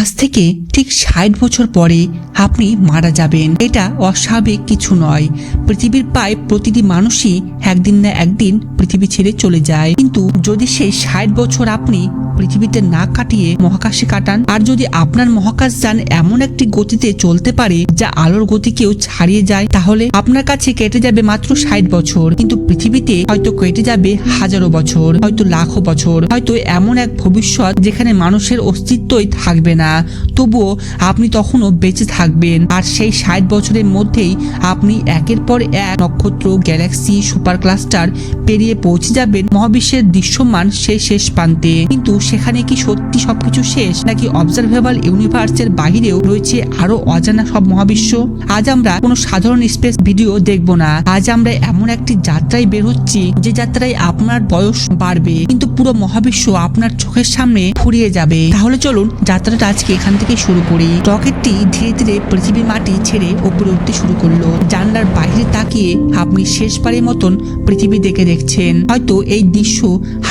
আজ থেকে ঠিক ৬০ বছর পরে আপনি মারা যাবেন। এটা অস্বাভাবিক কিছু নয়। পৃথিবীর প্রায় প্রতিটি মানুষই একদিন না একদিন পৃথিবী ছেড়ে চলে যায়, কিন্তু যদি সেই ৬০ বছর আপনি পৃথিবীতে না কাটিয়ে মহাকাশে কাটান, আর যদি আপনার মহাকাশ যান এমন একটি গতিতে চলতে পারে যা আলোর গতিকেও ছাড়িয়ে যায়, তাহলে আপনার কাছে কেটে যাবে মাত্র ৬০ বছর, কিন্তু পৃথিবীতে হয়তো কেটে যাবে হাজারো বছর, হয়তো লাখো বছর, হয়তো এমন এক ভবিষ্যৎ যেখানে মানুষের অস্তিত্বই থাকবে না। তবুও আপনি তখনও বেঁচে থাকবেন, আর সেই ৬০ বছরের মধ্যেই আপনি একের পর এক নক্ষত্র, গ্যালাক্সি, সুপার ক্লাস্টার পেরিয়ে পৌঁছে যাবেন মহাবিশ্বের দৃশ্যমান সেই শেষ প্রান্তে। কিন্তু সেখানে কি সত্যি সবকিছু শেষ, নাকি অবজারভেবল ইউনিভার্সের বাহিরেও রয়েছে আরো অজানা সব মহাবিশ্ব? আজ আমরা কোনো সাধারণ স্পেস ভিডিও দেখব না। আজ আমরা এমন একটি যাত্রায় বের হচ্ছি যে যাত্রায় আপনার বয়স বাড়বে, কিন্তু পুরো মহাবিশ্ব আপনার চোখের সামনে ফুরিয়ে যাবে। তাহলে চলুন যাত্রাটা আজকে এখান থেকে শুরু করি। রকেটটি ধীরে ধীরে পৃথিবীর মাটি ছেড়ে উপরে উঠতে শুরু করলো। জানলার বাইরে তাকিয়ে আপনি শেষবারের মতন পৃথিবী দেখছেন। হয়তো এই দৃশ্য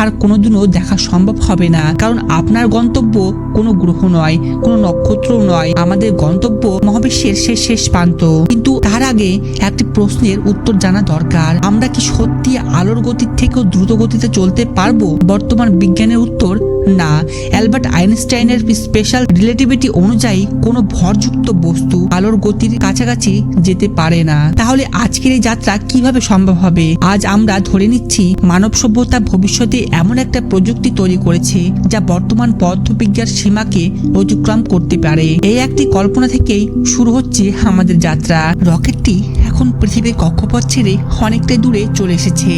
আর কোনোদিনও দেখা সম্ভব হবে না, কারণ আপনার গন্তব্য কোনো গ্রহ নয়, কোনো নক্ষত্র নয়। আমাদের গন্তব্য মহাবিশ্বের শেষ প্রান্ত। কিন্তু তার আগে একটি প্রশ্নের উত্তর জানা দরকার। আমরা কি সত্যি আলোর গতির থেকেও দ্রুত গতিতে চলতে পারবো? বর্তমান বিজ্ঞানের উত্তর না। অ্যালবার্ট আইনস্টাইনের স্পেশাল রিলেটিভিটি অনুযায়ী কোনো ভরযুক্ত বস্তু আলোর গতির কাছাকাছি যেতে পারে না। তাহলে আজকের এই যাত্রা কিভাবে সম্ভব হবে? আজ আমরা ধরে নিচ্ছি মানব সভ্যতা ভবিষ্যতে এমন একটা প্রযুক্তি তৈরি করেছে যা বর্তমান পদার্থবিজ্ঞানের সীমাকে অতিক্রম করতে পারে। এই একটি কল্পনা থেকেই শুরু হচ্ছে আমাদের যাত্রা। রকেটটি এখন পৃথিবীর কক্ষপথ ছেড়ে অনেকটাই দূরে চলে এসেছে।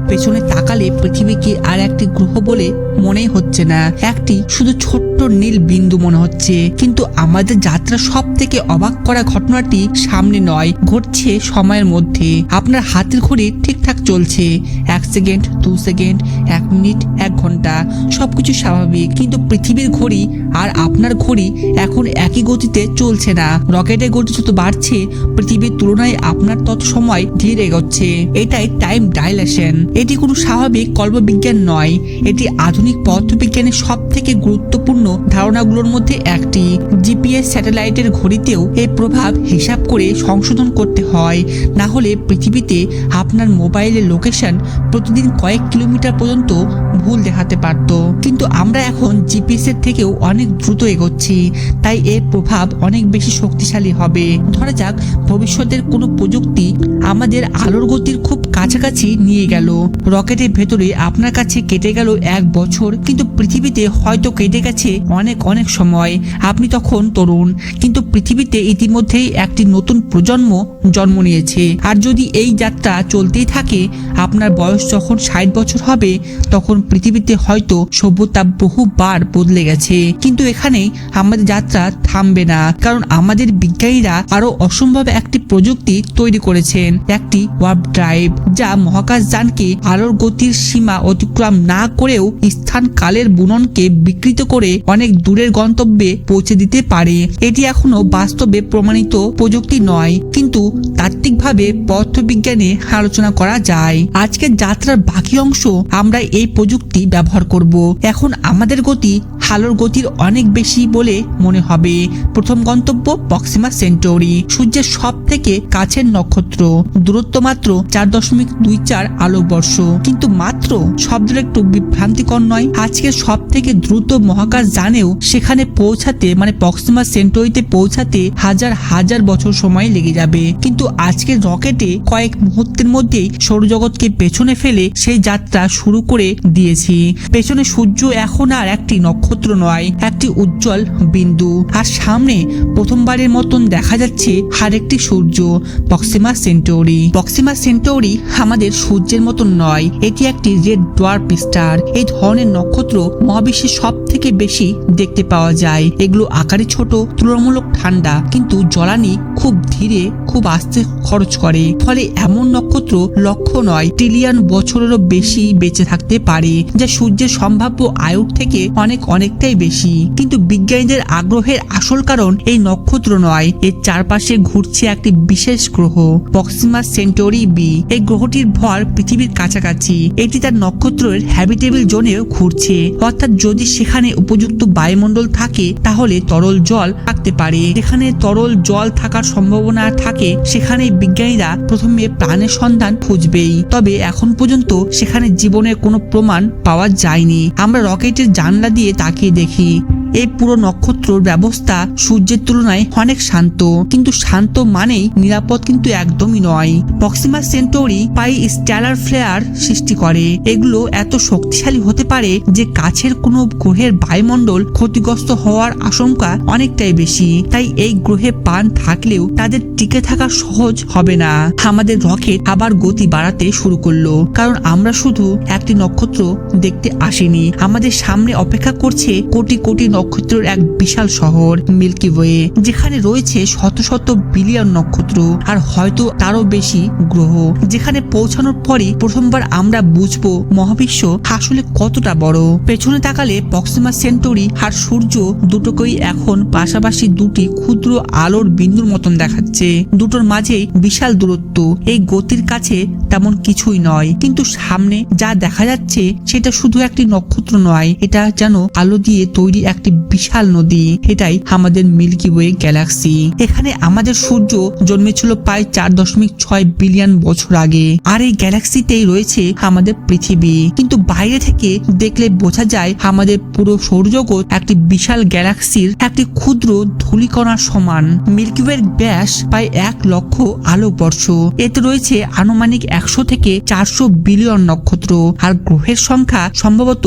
পেছনে তাকালে পৃথিবীকে আর একটি গ্রহ বলে মনে হচ্ছে না, একটি শুধু ছোট্ট নীল বিন্দু মনে হচ্ছে। কিন্তু আমাদের যাত্রা সব থেকে অবাক করা ঘটনাটি সামনে নয়, ঘটছে সময়ের মধ্যে। আপনার হাতের ঘড়ি ঠিকঠাক চলছে, 1 সেকেন্ড, 2 সেকেন্ড, 1 মিনিট, 1 ঘন্টা, সবকিছু স্বাভাবিক। কিন্তু পৃথিবীর ঘড়ি আর আপনার ঘড়ি এখন একই গতিতে চলছে না। রকেটের গতি যত বাড়ছে, পৃথিবীর তুলনায় আপনার তত সময় ধীরে এগোচ্ছে। এটাই টাইম ডাইলেশন। এটি কোনো স্বাভাবিক কল্পবিজ্ঞান নয়, এটি আধুনিক পদার্থবিজ্ঞানের সব থেকে গুরুত্বপূর্ণ ধারণাগুলোর মধ্যে একটি। জিপিএস স্যাটেলাইটের ঘড়িতেও এই প্রভাব হিসাব করে সংশোধন করতে হয়, না হলে পৃথিবীতে আপনার মোবাইলের লোকেশন প্রতিদিন কয়েক কিলোমিটার পর্যন্ত ভুল দেখাতে পারত। কিন্তু আমরা এখন জিপিএস এর থেকেও অনেক দ্রুত এগোচ্ছি, তাই এর প্রভাব অনেক বেশি শক্তিশালী হবে। ধরা যাক ভবিষ্যতের কোনো প্রযুক্তি আমাদের আলোর গতির খুব কাছাকাছি নিয়ে গেল। রকেটের ভেতরে আপনার কাছে কেটে গেল 1 বছর, কিন্তু পৃথিবীতে হয়তো কেটে গেছে অনেক সময়। আপনি তখন তরুণ, কিন্তু পৃথিবীতে ইতিমধ্যেই একটি নতুন প্রজন্ম জন্ম নিয়েছে। আর যদি এই যাত্রা চলতেই থাকে, আপনার বয়স যখন ৬০ বছর হবে, তখন পৃথিবীতে হয়তো সভ্যতা বহুবার বদলে গেছে। কিন্তু এখানে আমাদের যাত্রা থামবে না, কারণ আমাদের বিজ্ঞানীরা আরো অসম্ভব একটি প্রযুক্তি তৈরি করেছেন, একটি ওয়ার্প ড্রাইভ, যা মহাকাশযানকে আলোর গতির সীমা অতিক্রম না করেও স্থান কালের বুননকে বিকৃত করে অনেক দূরের গন্তব্যে পৌঁছে দিতে পারে। এটি এখনো বাস্তবে প্রমাণিত প্রযুক্তি নয়, কিন্তু তাত্ত্বিকভাবে পদার্থবিজ্ঞানে আলোচনা করা যায়। আজকের যাত্রার বাকি অংশ আমরা এই প্রযুক্তি ব্যবহার করব। এখন আমাদের গতি আলোর গতির অনেক বেশি বলে মনে হবে। প্রথম গন্তব্য প্রক্সিমা সেন্টাউরি, সূর্যের সব থেকে কাছের নক্ষত্র। দূরত্ব মাত্র 4.24 আলোকবর্ষ, কিন্তু মাত্র শব্দটা একটু বিভ্রান্তিকর নয়। আজকের সব থেকে দ্রুত মহাকাশ যানেও সেখানে পৌঁছাতে, মানে প্রক্সিমা সেন্টাউরিতে পৌঁছাতে হাজার বছর সময় লেগে যাবে। কিন্তু আজকের রকেটে কয়েক মুহূর্তের মধ্যেই সৌরজগৎকে পেছনে ফেলে সেই যাত্রা শুরু করে দিয়েছি। পেছনে সূর্য এখন আর একটি নক্ষত্র নয়, একটি উজ্জ্বল বিন্দু। আর সামনে প্রথমবারের মতন দেখা যাচ্ছে আরেকটি সূর্য, প্রক্সিমা সেন্টাউরি। প্রক্সিমা সেন্টাউরি আমাদের সূর্যের মতন নয়, এটি একটি রেড ডোয়ার্ফ স্টার। এই ধরনের নক্ষত্র মহাবিশ্বে সব থেকে বেশি দেখতে পাওয়া যায়। এগুলো আকারে ছোট, তুলনামূলক ঠান্ডা, কিন্তু জ্বালানি খুব ধীরে, খুব আস্তে খরচ করে। ফলে এমন নক্ষত্র লক্ষ নয়, ট্রিলিয়ন বছরেরও বেশি বেঁচে থাকতে পারে, যা সূর্যের সম্ভাব্য আয়ুর থেকে অনেকটাই বেশি। কিন্তু বিজ্ঞানীদের আগ্রহের আসল কারণ এই নক্ষত্র নয়, এর চারপাশে ঘুরছে একটি বিশেষ গ্রহ, প্রক্সিমা সেন্টাউরি বি। এই গ্রহ গ্রহটির ভর পৃথিবীর কাছাকাছি। এটি তার নক্ষত্রের হ্যাবিটেবল জোনেও ঘুরছে, অর্থাৎ যদি সেখানে উপযুক্ত বায়ুমণ্ডল থাকে তাহলে তরল জল থাকতে পারে। যেখানে তরল জল থাকার সম্ভাবনা থাকে সেখানে বিজ্ঞানীরা প্রথমে প্রাণের সন্ধান খুঁজবেই। তবে এখন পর্যন্ত সেখানে জীবনের কোনো প্রমাণ পাওয়া যায়নি। আমরা রকেটের জানলা দিয়ে তাকিয়ে দেখি এই পুরো নক্ষত্রর ব্যবস্থা সূর্যের তুলনায় অনেক শান্ত, কিন্তু শান্ত মানেই নিরাপদ কিন্তু একদমই নয়। প্রক্সিমা সেন্টাউরি পাই স্টেলার ফ্লেয়ার সৃষ্টি করে। এগুলো এত শক্তিশালী হতে পারে যে কাছের কোনো গ্রহের বায়ুমণ্ডল ক্ষতিগ্রস্ত হওয়ার আশঙ্কা অনেকটাই বেশি। তাই এই গ্রহে প্রাণ থাকলেও তাদের টিকে থাকা সহজ হবে না। আমাদের রকেট আবার গতি বাড়াতে শুরু করলো, কারণ আমরা শুধু একটি নক্ষত্র দেখতে আসিনি, আমাদের সামনে অপেক্ষা করছে কোটি কোটি নক্ষত্রের এক বিশাল শহর মিল্কি ওয়ে, যেখানে রয়েছে শত শত বিলিয়ন নক্ষত্র আর হয়তো তারও বেশি গ্রহ। যেখানে পৌঁছানোর পরই প্রথমবার আমরা বুঝবো মহাবিশ্ব আসলে কতটা বড়। পেছনে তাকালে প্রক্সিমা সেন্টাউরি আর সূর্য দুটোকেই এখন পাশাপাশি দুটি ক্ষুদ্র আলোর বিন্দুর মতন দেখাচ্ছে। দুটোর মাঝেই বিশাল দূরত্ব। এই গতির কাছে তেমন কিছুই নয়, কিন্তু সামনে যা দেখা যাচ্ছে সেটা শুধু একটি নক্ষত্র নয়, এটা যেন আলো দিয়ে তৈরি একটি বিশাল নদী। এটাই আমাদের মিল্কি ওয়ে গ্যালাক্সি। এখানে আমাদের সূর্য জন্মেছিল প্রায় 4.6 বিলিয়ন বছর আগে, আর এই গ্যালাক্সিতেই রয়েছে আমাদের পৃথিবী। কিন্তু বাইরে থেকে দেখলে বোঝা যায় আমাদের পুরো সৌরজগৎ একটি বিশাল গ্যালাক্সির একটি ক্ষুদ্র ধূলিকণার সমান। মিল্কি ওয়ের ব্যাস প্রায় 1 লক্ষ আলোকবর্ষ। এতে রয়েছে আনুমানিক 100 থেকে 400 বিলিয়ন নক্ষত্র, আর গ্রহের সংখ্যা সম্ভবত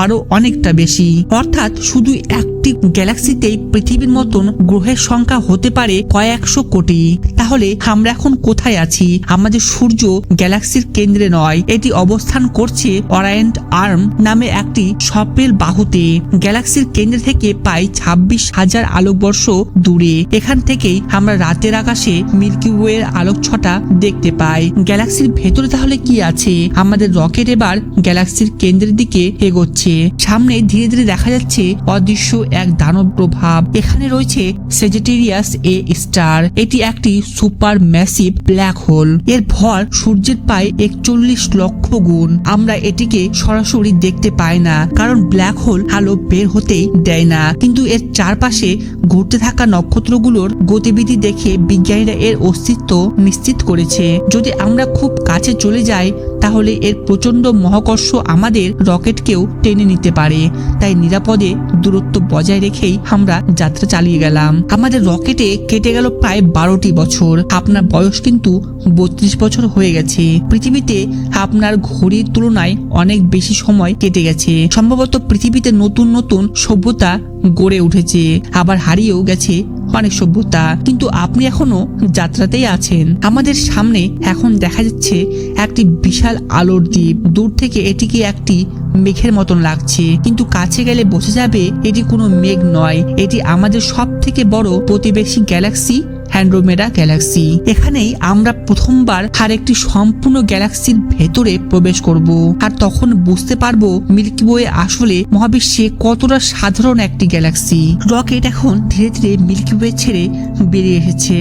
আরো অনেকটা বেশি। অর্থাৎ শুধু একটি গ্যালাক্সিতেই পৃথিবীর মতন গ্রহের সংখ্যা হতে পারে কয়েকশো কোটি। তাহলে আমরা এখন কোথায় আছি? আমাদের সূর্য গ্যালাক্সির কেন্দ্রে নয়, এটি অবস্থান করছে অরায়েন্ট আর্ম নামে একটি স্বপ্নের বাহুতে। গ্যালাক্সির কেন্দ্র থেকে প্রায় 26,000 আলোকবর্ষ দূরে। এখান থেকেই আমরা রাতের আকাশে মিল্কি ওয়ের আলোকছটা দেখতে পাই। গ্যালাক্সির ভেতরে তাহলে কি আছে? আমাদের রকেট এবার গ্যালাক্সির কেন্দ্রের দিকে এগোচ্ছে। সামনে ধীরে ধীরে দেখা যাচ্ছে অদৃশ্য এক দানব প্রভাব। এখানে রয়েছে সেজিটেরিয়াস এ স্টার। এটি একটি সুপার ম্যাসিভ ব্ল্যাক হোল। এর ভর সূর্যের প্রায় 41 লক্ষ গুণ। আমরা এটিকে সরাসরি দেখতে পাই না, কারণ ব্ল্যাক হোল আলো বের হতেই দেয় না, কিন্তু এর চারপাশে ঘুরতে থাকা নক্ষত্রগুলোর গতিবিধি দেখে বিজ্ঞানীরা এর অস্তিত্ব নিশ্চিত করেছে। যদি আমরা খুব কাছে চলে যাই তাহলে এর প্রচন্ড মহাকর্ষ আমাদের রকেটকেও টেনে নিতে পারে। তাই নিরাপদে দূরত্ব বজায় রেখেই আমরা যাত্রা চালিয়ে গেলাম। আমাদের রকেটে কেটে গেল প্রায় 12টি বছর। আপনার বয়স কিন্তু 32 বছর হয়ে গেছে। পৃথিবীতে আপনার ঘড়ির তুলনায় অনেক বেশি সময় কেটে গেছে। সম্ভবত পৃথিবীতে নতুন নতুন সভ্যতা গড়ে উঠেছে, আবার হারিয়েও গেছে অনেক সভ্যতা, কিন্তু আপনি এখনো যাত্রাতেই আছেন। আমাদের সামনে এখন দেখা যাচ্ছে একটি বিশাল আলোর দ্বীপ। দূর থেকে এটিকে একটি মেঘের মতন লাগছে, কিন্তু কাছে গেলে বোঝা যাবে এটি কোনো মেঘ নয়, এটি আমাদের সব থেকে বড় প্রতিবেশী গ্যালাক্সি অ্যান্ড্রোমেডা গ্যালাক্সি। এখানেই আমরা প্রথমবার আর একটি সম্পূর্ণ গ্যালাক্সির ভেতরে প্রবেশ করব, আর তখন বুঝতে পারবো মিল্কি ওয়ে আসলে মহাবিশ্বে কতটা সাধারণ একটি গ্যালাক্সি। রকেট এখন ধীরে ধীরে মিল্কি ওয়ে ছেড়ে বেরিয়ে এসেছে।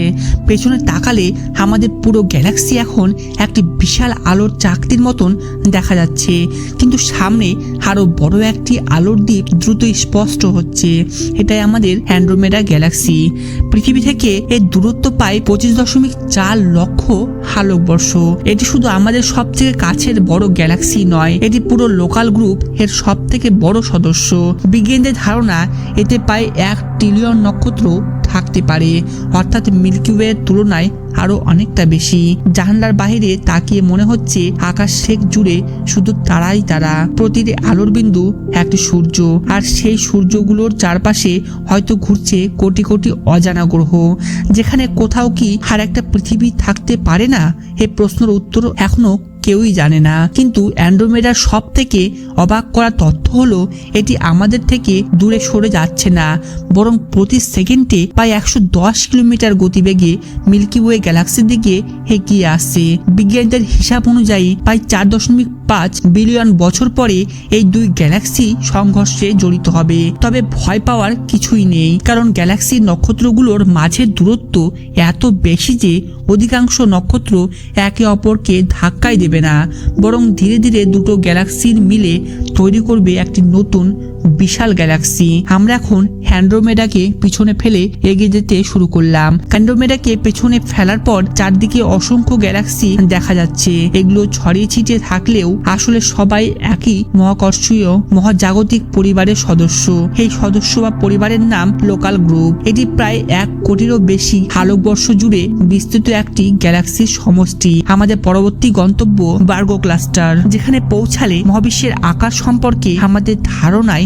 পেছনে তাকালে আমাদের পুরো গ্যালাক্সি এখন একটি বিশাল আলোর চাকতির মতন দেখা যাচ্ছে, কিন্তু সামনে আরো বড় একটি আলোর দ্বীপ দ্রুত স্পষ্ট হচ্ছে। এটাই আমাদের অ্যান্ড্রোমেডা গ্যালাক্সি। পৃথিবী থেকে এর দূরত্ব পায় 25.4 লক্ষ আলোকবর্ষ। এটি শুধু আমাদের সব থেকে কাছের বড় গ্যালাক্সি নয়, এটি পুরো লোকাল গ্রুপ এর সব থেকে বড় সদস্য। বিজ্ঞানীদের ধারণা এতে প্রায় 1 ট্রিলিয়ন নক্ষত্র থাকতে পারে, অর্থাৎ মিল্কি ওয়ের তুলনায় আরো অনেকটা বেশি। জানালার বাইরে তাকিয়ে মনে হচ্ছে আকাশ শেখ জুড়ে শুধু তারাই তারা। প্রতিটি আলোর বিন্দু একটি সূর্য, আর সেই সূর্যগুলোর চারপাশে হয়তো ঘুরছে কোটি কোটি অজানা গ্রহ। যেখানে কোথাও কি আর একটা পৃথিবী থাকতে পারে না? এই প্রশ্নের উত্তর এখনো কেউই জানে না। কিন্তু অ্যান্ড্রোমেডার সব থেকে অবাক করা তথ্য হলো এটি আমাদের থেকে দূরে সরে যাচ্ছে না, বরং প্রতি সেকেন্ডে প্রায় 110 কিলোমিটার গতিবেগে মিল্কি ওয়ে গ্যালাক্সির দিকে এগিয়ে আসছে। বিজ্ঞানীদের হিসাব অনুযায়ী প্রায় 5 বিলিয়ন বছর পরে এই দুই গ্যালাক্সি সংঘর্ষে জড়িত হবে। তবে ভয় পাওয়ার কিছুই নেই, কারণ গ্যালাক্সির নক্ষত্রগুলোর মাঝের দূরত্ব এত বেশি যে অধিকাংশ নক্ষত্র একে অপরকে ধাক্কাই দেবে না, বরং ধীরে ধীরে দুটো গ্যালাক্সির মিলে তৈরি করবে একটি নতুন বিশাল গ্যালাক্সি। আমরা এখন অ্যান্ড্রোমেডাকে পিছনে ফেলে এগিয়ে যেতে শুরু করলাম। অ্যান্ড্রোমেডাকে পেছনে ফেলার পর চারদিকে অসংখ্য গ্যালাক্সি দেখা যাচ্ছে। এগুলো ছড়িয়ে ছিটিয়ে থাকলেও আসলে সবাই একই মহাকর্ষীয় মহাজাগতিক পরিবারের সদস্য। এই সদস্য বা পরিবারের নাম লোকাল গ্রুপ। এটি প্রায় 1 কোটিরও বেশি আলোকবর্ষ জুড়ে বিস্তৃত একটি গ্যালাক্সির সমষ্টি। আমাদের পরবর্তী গন্তব্য ভার্গো ক্লাস্টার, যেখানে পৌঁছালে মহাবিশ্বের আকার সম্পর্কে আমাদের ধারণায়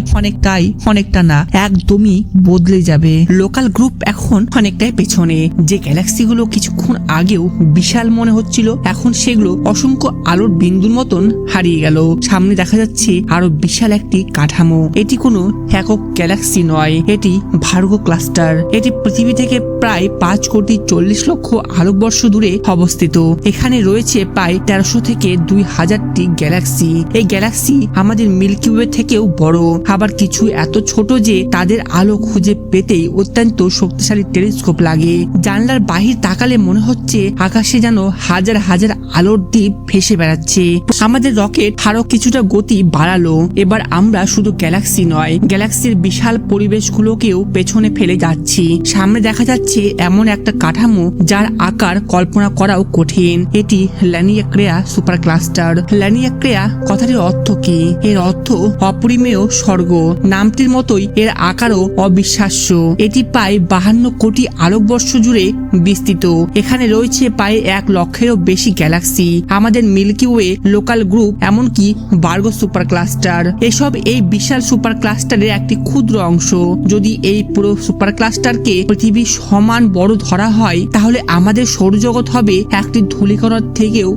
অনেকটা না একদমই বদলে যাবে। লোকাল গ্রুপ এখন অনেকটাই পেছনে। যে গ্যালাক্সিগুলো কিছুক্ষণ আগেও বিশাল মনে হচ্ছিল, এখন সেগুলো অসংখ্য আলোর বিন্দুর মতন হারিয়ে গেল। সামনে দেখা যাচ্ছে আরো বিশাল একটি কাঠামো। এটি কোনো একক গ্যালাক্সি নয়, এটি ভার্গো ক্লাস্টার। এটি পৃথিবী থেকে প্রায় 5 কোটি 40 লক্ষ আলোকবর্ষ দূরে অবস্থিত। এখানে রয়েছে প্রায় 1300 থেকে 2000টি গ্যালাক্সি। এই গ্যালাক্সি আমাদের মিল্কি ওয়ে থেকেও বড়, আবার কিছু এত ছোট যে তাদের আলো খুঁজে পেতেই অত্যন্ত শক্তিশালী টেলিস্কোপ লাগে। জানলার বাহির তাকালে মনে হচ্ছে আকাশে যেন হাজার হাজার আলোর দ্বীপ ভেসে বেড়াচ্ছে। আমাদের রকেট আরো কিছুটা গতি বাড়ালো। এবার আমরা শুধু গ্যালাক্সি নয়, গ্যালাক্সির বিশাল পরিবেশগুলোকেও পেছনে ফেলে যাচ্ছি। সামনে দেখা যাচ্ছে এমন একটা কাঠামো যার আকার কল্পনা করাও কঠিন। এটি ল্যানিয়াক্রেয়া সুপার ক্লাস্টার। ল্যানিয়াক্রেয়া কথাটির অর্থ কি? এর অর্থ অপরিমেয় স্বর্গ। নামটির মতোই এর আকারও অবিশ্বাস্য। এটি প্রায় 52 কোটি আলোকবর্ষ জুড়ে বিস্তৃত। এখানে রয়েছে প্রায় 1 লক্ষেরও বেশি গ্যালাক্সি। আমাদের মিল্কি ওয়ে, লোকাল গ্রুপ, এমনকি ভার্গো সুপার ক্লাস্টার, এসব এই বিশাল সুপার ক্লাস্টারের একটি ক্ষুদ্র অংশ। যদি এই পুরো সুপার ক্লাস্টারকে পৃথিবীর সমান বড় ধরা হয়, তাহলে আমাদের সৌরজগৎ হবে একটি ধূলিকণার থেকেও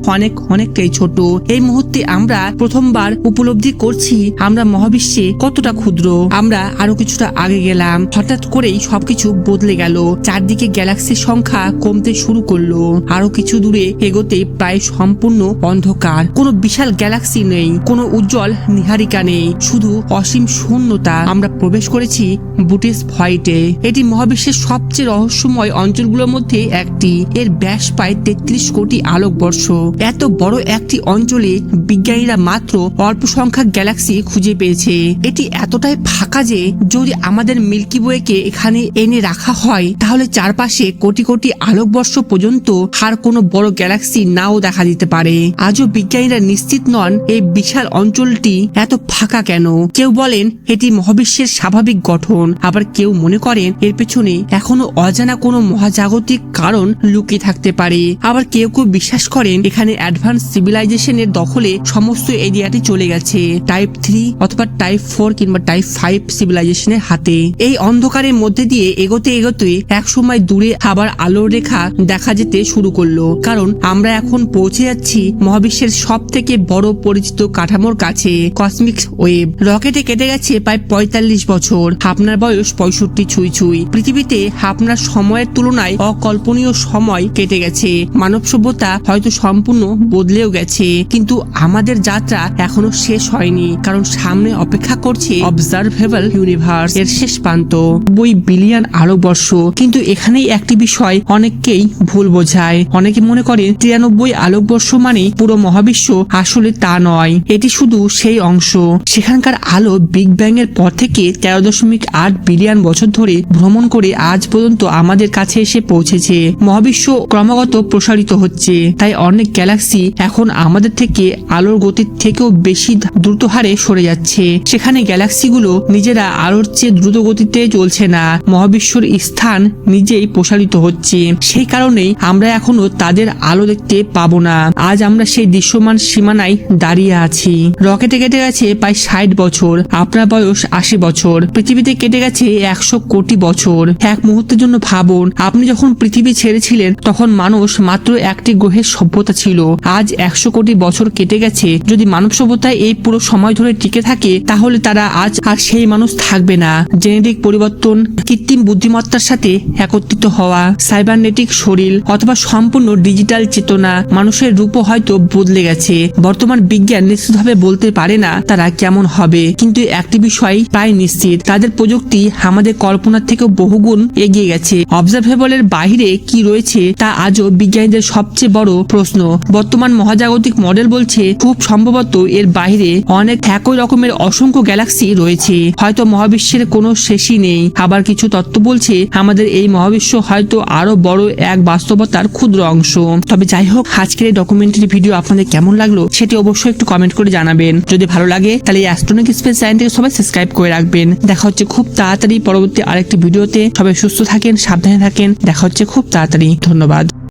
অনেকটাই ছোট। এই মুহূর্তে আমরা প্রথমবার উপলব্ধি করছি আমরা মহাবিশ্বে কতটা ক্ষুদ্র। আমরা আরো কিছুটা আগে গেলাম, হঠাৎ করেই সবকিছু বদলে গেল। চারদিকে গ্যালাক্সির সংখ্যা কমতে শুরু করলো। আরো কিছু দূরে এগোতে প্রায় সম্পূর্ণ অন্ধকার। কোনো বিশাল গ্যালাক্সি নেই, কোনো উজ্জ্বল নীহারিকা নেই, শুধু অসীম শূন্যতা। আমরা প্রবেশ করেছি বুটিস ভয়েটে। এটি মহাবিশ্বের সবচেয়ে রহস্যময় অঞ্চলগুলোর মধ্যে একটি। এর ব্যাস প্রায় 33 কোটি আলোকবর্ষ। এত বড় একটি অঞ্চলে বিজ্ঞানীরা মাত্র অল্প সংখ্যক গ্যালাক্সি খুঁজে পেয়েছে। এটি এতটাই ফাঁকা যে যদি আমাদের মিল্কি ওয়েকে এখানে এনে রাখা হয়, তাহলে চারপাশে কোটি কোটি আলোকবর্ষ পর্যন্ত আর কোনো বড় গ্যালাক্সি নাও দেখা দিতে পারে। আজও বিজ্ঞানীরা নিশ্চিত নন এই বিশাল অঞ্চলটি এত ফাঁকা কেন। কেউ বলেন এটি মহাবিশ্বের স্বাভাবিক গঠন, আবার কেউ মনে করেন এর পেছনে এখনো অজানা কোনো মহাজাগতিক কারণ লুকিয়ে থাকতে পারে। আবার কেউ কেউ বিশ্বাস করেন এখানে অ্যাডভান্স সিভিলাইজেশনের দখলে সমস্ত এরিয়াটি চলে গেছে টাইপ 3 অথবা টাইপ 4 কিংবা টাইপ 5 সিভিলাইজেশনের হাতে। এই অন্ধকারের মধ্যে দিয়ে এগোতে এগোতে একসময় দূরে আবার আলোর রেখা দেখা যেতে শুরু করলো, কারণ আমরা এখন পৌঁছে যাচ্ছি মহাবিশ্বের সব থেকে বড় পরিচিত কাঠামোর কাছে, কসমিক ওয়েভ। রকেটে কেটে গেছে প্রায় 45 বছর। আপনার বয়স 65 ছুঁই। পৃথিবীতে আপনার সময়ের তুলনায় অকল্পনীয় সময় কেটে গেছে। মানব সভ্যতা হয়তো সম্পূর্ণ বদলেও গেছে, কিন্তু আমাদের যাত্রা এখনো শেষ হয়নি, কারণ সামনে অপেক্ষা করছে অবজারভেবল ইউনিভার্স, এর শেষ প্রান্ত 90 বিলিয়ন আলোকবর্ষ। কিন্তু এখানেই একটি বিষয় অনেককেই ভুল বোঝায়। অনেকে মনে করে 93 আলোকবর্ষ মানে পুরো মহাবিশ্ব। আসলে তা নয়, এটি শুধু সেই অংশ। সেখানকার আলো বিগ ব্যাং এর পর থেকে 13.8 বিলিয়ন বছর ধরে ভ্রমণ করে আজ পর্যন্ত আমাদের কাছে এসে পৌঁছেছে। মহাবিশ্ব ক্রমাগত প্রসারিত হচ্ছে, তাই অনেক গ্যালাক্সি এখন আমাদের থেকে আলোর গতির থেকেও বেশি দ্রুত হারে সরে যাচ্ছে। সেখানে গ্যালাক্সিগুলো নিজেরা আলোর চেয়ে দ্রুত গতিতে চলছে না, মহাবিশ্বর স্থান নিজেই প্রসারিত হচ্ছে। সেই কারণেই আমরা এখনো তাদের আলো দেখতে পাবো না। আজ আমরা সেই দৃশ্যমান সীমানায় দাঁড়িয়ে আছি। রকেটে কেটে গেছে প্রায় 60 বছর। আপনার বয়স 80 বছর। পৃথিবীতে কেটে গেছে 100 কোটি বছর। এক মুহূর্তের জন্য ভাবুন, আপনি যখন পৃথিবী ছেড়েছিলেন তখন মানুষ মাত্র একটি গ্রহের সভ্যতা ছিল। আজ 100 কোটি বছর কেটে গেছে। যদি মানব সভ্যতায় এই পুরো সময় ধরে টিকে থাকে, তাহলে তার তারা আজ আর সেই মানুষ থাকবে না। জেনেটিক পরিবর্তন, কৃত্রিম বুদ্ধিমত্তার সাথে একত্রিত হওয়া, সাইবারনেটিক শরীর অথবা সম্পূর্ণ ডিজিটাল চেতনা, মানুষের রূপও হয়তো বদলে গেছে। বর্তমান বিজ্ঞান নিশ্চিতভাবে বলতে পারে না তারা কেমন হবে, কিন্তু একটি বিষয় প্রায় নিশ্চিত, তাদের প্রযুক্তি আমাদের কল্পনার থেকেও বহুগুণ এগিয়ে গেছে। অবজারভেবলের বাইরে কি রয়েছে তা আজও বিজ্ঞানীদের সবচেয়ে বড় প্রশ্ন। বর্তমান মহাজাগতিক মডেল বলছে খুব সম্ভবত এর বাইরে অনেক একই রকমের অসংখ্য গ্যালাক্সি রয়েছে। হয়তো মহাবিশ্বের কোনো শেষই নেই। আবার কিছু তত্ত্ব বলছে আমাদের এই মহাবিশ্ব হয়তো আরো বড় এক বাস্তবতার ক্ষুদ্র অংশ। তবে যাই হোক, আজকের এই ডকুমেন্টারি ভিডিও আপনাদের কেমন লাগলো সেটি অবশ্যই একটু কমেন্ট করে জানাবেন। যদি ভালো লাগে তাহলে এই অ্যাস্ট্রোনমিক স্পেস চ্যানেলটিকে সবাই সাবস্ক্রাইব করে রাখবেন। দেখা হচ্ছে খুব তাড়াতাড়ি পরবর্তী আরেকটি ভিডিওতে। সবাই সুস্থ থাকেন, সাবধানে থাকেন। দেখা হচ্ছে খুব তাড়াতাড়ি। ধন্যবাদ।